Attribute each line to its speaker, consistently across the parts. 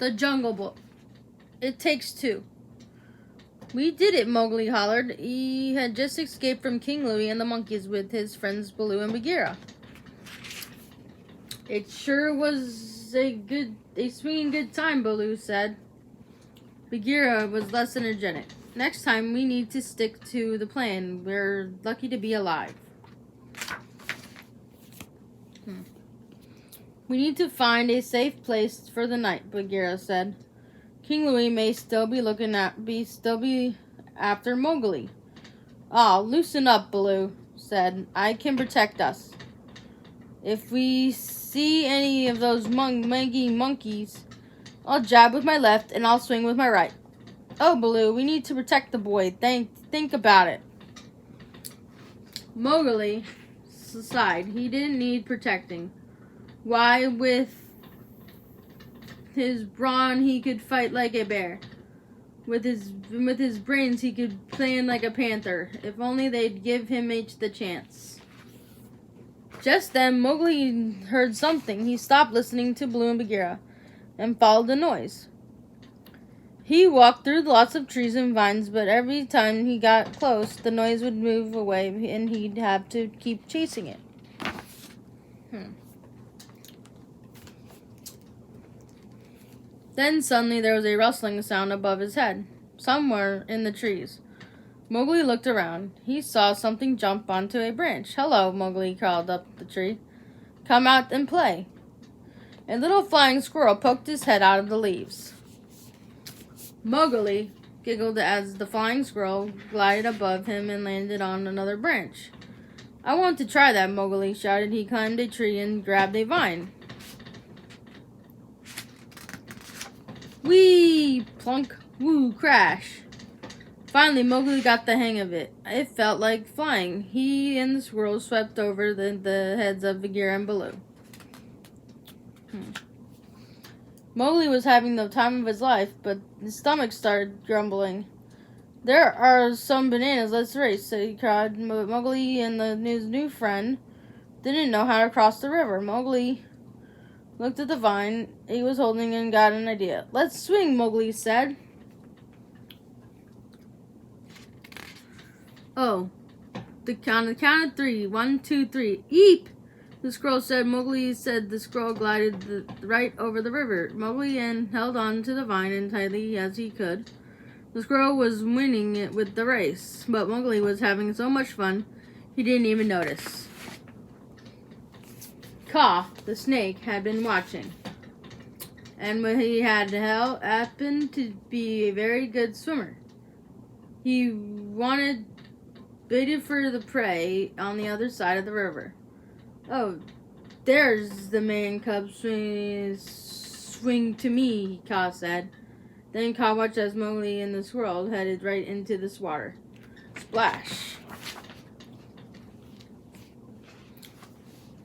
Speaker 1: The Jungle Book. It takes two. We did it, Mowgli hollered. He had just escaped from King Louie and the monkeys with his friends Baloo and Bagheera. It sure was a swinging good time, Baloo said. Bagheera was less energetic. Next time, we need to stick to the plan. We're lucky to be alive. We need to find a safe place for the night, Bagheera said. King Louie may still be after Mowgli. Loosen up, Baloo said. I can protect us. If we see any of those mangy monkeys, I'll jab with my left and I'll swing with my right. Oh, Baloo, we need to protect the boy. Think about it. Mowgli sighed. He didn't need protecting. Why, with his brawn, he could fight like a bear. With his brains, he could plan like a panther. If only they'd give him each the chance. Just then, Mowgli heard something. He stopped listening to Baloo and Bagheera and followed the noise. He walked through lots of trees and vines, but every time he got close, the noise would move away and he'd have to keep chasing it. Then suddenly there was a rustling sound above his head, somewhere in the trees. Mowgli looked around. He saw something jump onto a branch. Hello, Mowgli called up the tree. Come out and play. A little flying squirrel poked his head out of the leaves. Mowgli giggled as the flying squirrel glided above him and landed on another branch. I want to try that, Mowgli shouted. He climbed a tree and grabbed a vine. Whee! Plunk! Woo! Crash! Finally, Mowgli got the hang of it. It felt like flying. He and the squirrel swept over the heads of Bagheera and Baloo. Mowgli was having the time of his life, but his stomach started grumbling. There are some bananas, let's race, he cried. Mowgli and his new friend didn't know how to cross the river. Mowgli looked at the vine he was holding and got an idea. Let's swing, Mowgli said. On the count of 3. 1, 2, 3. Eep! The squirrel said. Mowgli said the squirrel glided right over the river. Mowgli held on to the vine as tightly as he could. The squirrel was winning it with the race, but Mowgli was having so much fun he didn't even notice. Kaa, the snake, had been watching, and he happened to be a very good swimmer. He waited for the prey on the other side of the river. Oh, there's the man cub swing to me, Kaa said. Then Kaa watched as Mowgli and the squirrel headed right into this water. Splash!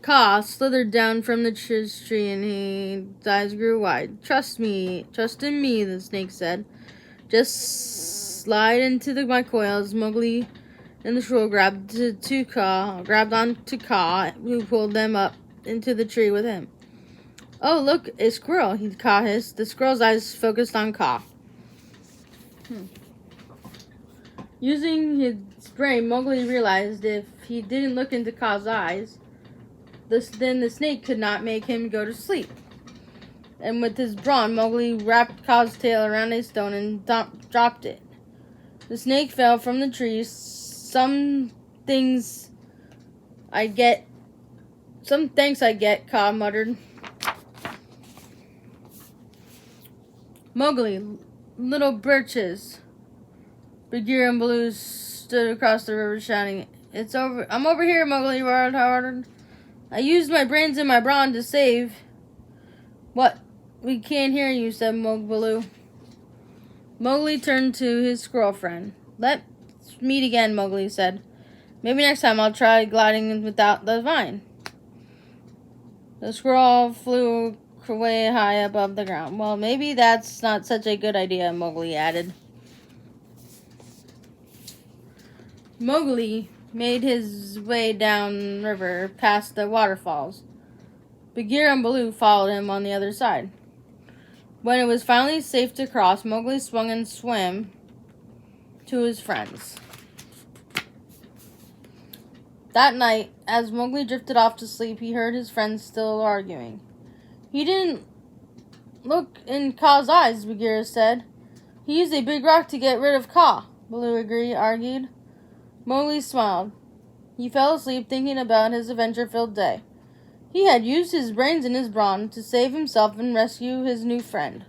Speaker 1: Kaa slithered down from the tree and his eyes grew wide. Trust in me, the snake said. Just slide into my coils. Mowgli and the squirrel grabbed onto Kaa, who pulled them up into the tree with him. Oh, look, a squirrel, Kaa hissed. The squirrel's eyes focused on Kaa. Using his brain, Mowgli realized if he didn't look into Kaa's eyes, then the snake could not make him go to sleep. And with his brawn, Mowgli wrapped Kaa's tail around a stone and dropped it. The snake fell from the tree. Some thanks I get, Kaa muttered. Mowgli, little birches. Bagheera and Baloo stood across the river shouting, It's over. I'm over here, Mowgli roared. I used my brains and my brawn to save. What? We can't hear you, said Baloo. Mowgli turned to his squirrel friend. Let's meet again, Mowgli said. Maybe next time I'll try gliding without the vine. The squirrel flew way high above the ground. Well, maybe that's not such a good idea, Mowgli added. Mowgli made his way down river past the waterfalls. Bagheera and Baloo followed him on the other side. When it was finally safe to cross, Mowgli swung and swam to his friends. That night, as Mowgli drifted off to sleep, he heard his friends still arguing. He didn't look in Kaa's eyes, Bagheera said. He used a big rock to get rid of Kaa, Baloo argued. Mowgli smiled. He fell asleep thinking about his adventure-filled day. He had used his brains and his brawn to save himself and rescue his new friend.